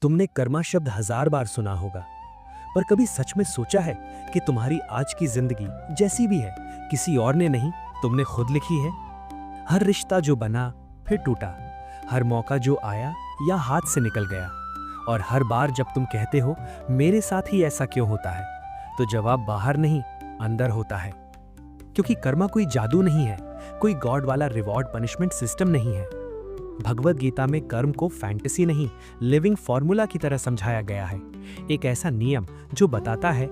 तुमने कर्मा शब्द 1000 बार सुना होगा, पर कभी सच में सोचा है कि तुम्हारी आज की जिंदगी जैसी भी है, किसी और ने नहीं, तुमने खुद लिखी है। हर रिश्ता जो बना फिर टूटा, हर मौका जो आया या हाथ से निकल गया, और हर बार जब तुम कहते हो मेरे साथ ही ऐसा क्यों होता है, तो जवाब बाहर नहीं अंदर होता है। क्योंकि कर्मा कोई जादू नहीं है, कोई गॉड वाला रिवॉर्ड पनिशमेंट सिस्टम नहीं है। भगवद गीता में कर्म को फैंटेसी नहीं, लिविंग फॉर्मूला की तरह समझाया गया है। एक ऐसा नियम जो बताता है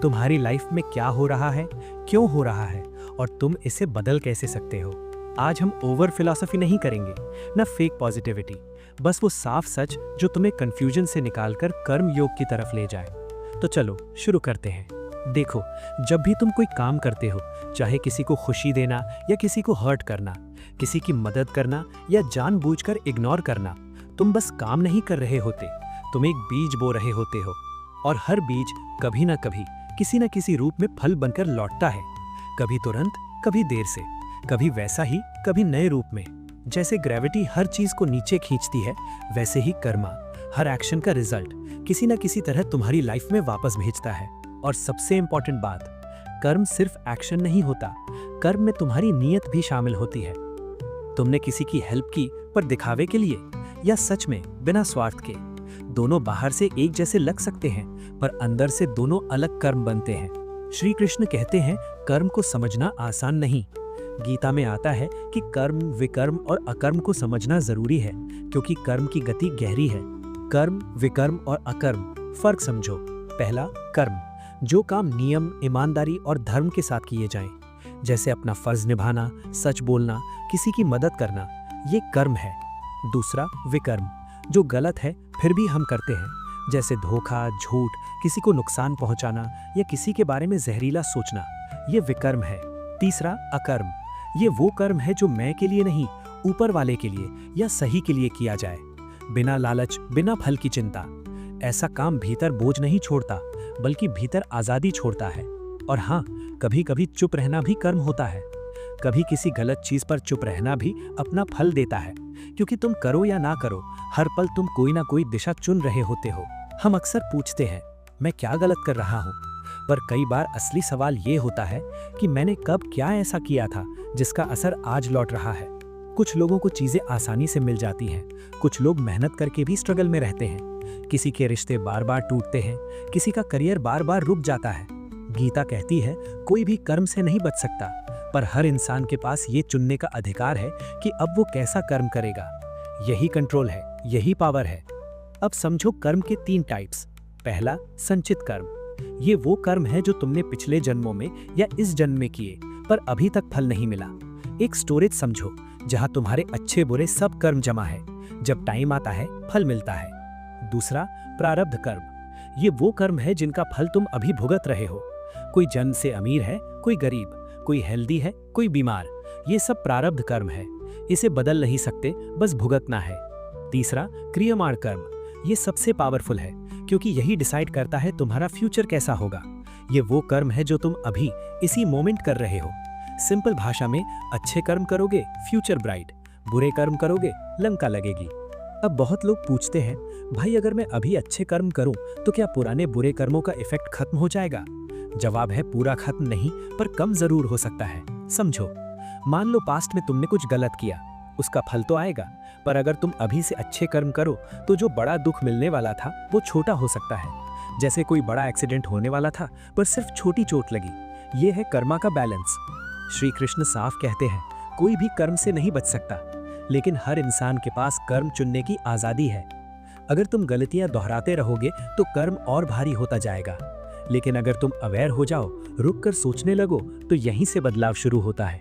तुम्हारी लाइफ में क्या हो रहा है, क्यों हो रहा है, और तुम इसे बदल कैसे सकते हो। आज हम ओवर फिलॉसफी नहीं करेंगे, न फेक पॉजिटिविटी, बस वो साफ सच जो तुम्हें कंफ्यूजन से निकालकर कर्म योग की तरफ ले जाए। तो चलो शुरू करते हैं। देखो, जब भी तुम कोई काम करते हो, चाहे किसी को खुशी देना या किसी को हर्ट करना, किसी की मदद करना या जानबूझकर इग्नोर करना, तुम बस काम नहीं कर रहे होते, तुम एक बीज बो रहे होते हो। और हर बीज कभी ना कभी किसी न किसी रूप में फल बनकर लौटता है, कभी तुरंत, कभी देर से, कभी वैसा ही, कभी नए रूप में। जैसे ग्रेविटी हर चीज को नीचे खींचती है, वैसे ही कर्मा हर एक्शन का रिजल्ट किसी न किसी तरह तुम्हारी लाइफ में वापस भेजता है। और सबसे इंपॉर्टेंट बात, कर्म सिर्फ एक्शन नहीं होता, कर्म में तुम्हारी नीयत भी शामिल होती है। तुमने किसी की हेल्प की पर दिखावे के लिए, या सच में बिना स्वार्थ के। दोनों बाहर से एक जैसे लग सकते हैं, पर अंदर से दोनों अलग कर्म बनते हैं। श्री कृष्ण कहते हैं कर्म को समझना आसान नहीं। गीता में आता है कि कर्म, विकर्म और अकर्म को समझना जरूरी है, क्योंकि कर्म की गति गहरी है। कर्म, विकर्म और अकर्म, फर्क समझो। पहला, कर्म, जो काम नियम, ईमानदारी और धर्म के साथ किए जाएं, जैसे अपना फर्ज निभाना, सच बोलना, किसी की मदद करना, ये कर्म है। दूसरा, विकर्म, जो गलत है फिर भी हम करते हैं, जैसे धोखा, झूठ, किसी को नुकसान पहुंचाना या किसी के बारे में जहरीला सोचना, ये विकर्म है। तीसरा, अकर्म, ये वो कर्म है जो मैं के लिए नहीं, ऊपर वाले के लिए या सही के लिए किया जाए, बिना लालच, बिना फल की चिंता। ऐसा काम भीतर बोझ नहीं छोड़ता, बल्कि भीतर आजादी छोड़ता है। और हाँ, कभी कभी चुप रहना भी कर्म होता है। कभी किसी गलत चीज पर चुप रहना भी अपना फल देता है, क्योंकि तुम करो या ना करो, हर पल तुम कोई ना कोई दिशा चुन रहे होते हो। हम अक्सर पूछते हैं मैं क्या गलत कर रहा हूँ, पर कई बार असली सवाल ये होता है कि मैंने कब क्या ऐसा किया था जिसका असर आज लौट रहा है। कुछ लोगों को चीजें आसानी से मिल जाती हैं, कुछ लोग मेहनत करके भी स्ट्रगल में रहते हैं। किसी के रिश्ते बार बार टूटते हैं, किसी का करियर बार बार रुक जाता है। गीता कहती है कोई भी कर्म से नहीं बच सकता, पर हर इंसान के पास ये चुनने का अधिकार है कि अब वो कैसा कर्म करेगा। यही कंट्रोल है, यही पावर है। अब समझो कर्म के 3 टाइप्स। पहला, संचित कर्म, ये वो कर्म है जो तुमने पिछले जन्मों में या इस जन्म में किए, पर अभी तक फल नहीं मिला। एक स्टोरेज समझो, जहां तुम्हारे अच्छे बुरे सब कर्म जमा है, जब टाइम आता है फल मिलता है। दूसरा, प्रारब्ध कर्म, ये वो कर्म है जिनका फल तुम अभी भुगत रहे हो। कोई जन्म से अमीर है, कोई गरीब, कोई हेल्दी है, कोई बीमार, ये सब प्रारब्ध कर्म है। इसे बदल नहीं सकते, बस भुगतना है। तीसरा, क्रियमाण कर्म, ये सबसे पावरफुल है, क्योंकि यही डिसाइड करता है तुम्हारा फ्यूचर कैसा होगा। ये वो कर्म है जो तुम अभी इसी मोमेंट कर रहे हो। सिंपल भाषा में, अच्छे कर्म करोगे फ्यूचर ब्राइट, बुरे कर्म करोगे लंका लगेगी। अब बहुत लोग पूछते हैं भाई अगर मैं अभी अच्छे कर्म करूं तो क्या पुराने बुरे कर्मों का इफेक्ट खत्म हो जाएगा? जवाब है पूरा खत्म नहीं, पर कम जरूर हो सकता है। समझो, मान लो पास्ट में तुमने कुछ गलत किया, उसका फल तो आएगा, पर अगर तुम अभी से अच्छे कर्म करो तो जो बड़ा दुख मिलने वाला था वो छोटा हो सकता है। जैसे कोई बड़ा एक्सीडेंट होने वाला था पर सिर्फ छोटी चोट लगी। ये है कर्मा का बैलेंस। श्री कृष्ण साफ कहते हैं कोई भी कर्म से नहीं बच सकता, लेकिन हर इंसान के पास कर्म चुनने की आजादी है। अगर तुम गलतियां दोहराते रहोगे तो कर्म और भारी होता जाएगा, लेकिन अगर तुम अवेयर हो जाओ, रुक कर सोचने लगो, तो यहीं से बदलाव शुरू होता है।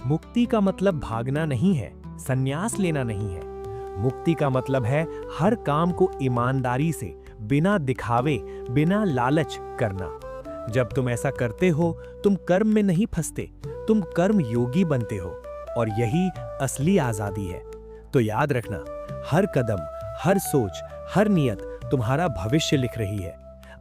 मुक्ति का मतलब भागना नहीं है, संन्यास लेना नहीं है। मुक्ति का मतलब है हर काम को ईमानदारी से, बिना दिखावे, बिना लालच करना। जब तुम ऐसा करते हो, तुम कर्म में नहीं फंसते, तुम कर्म योगी बनते हो, और यही असली आजादी है। तो याद रखना, हर कदम, हर सोच, हर नियत तुम्हारा भविष्य लिख रही है।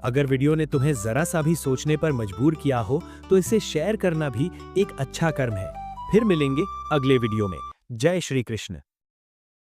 अगर वीडियो ने तुम्हें जरा सा भी सोचने पर मजबूर किया हो तो इसे शेयर करना भी एक अच्छा कर्म है। फिर मिलेंगे अगले वीडियो में। जय श्री कृष्ण।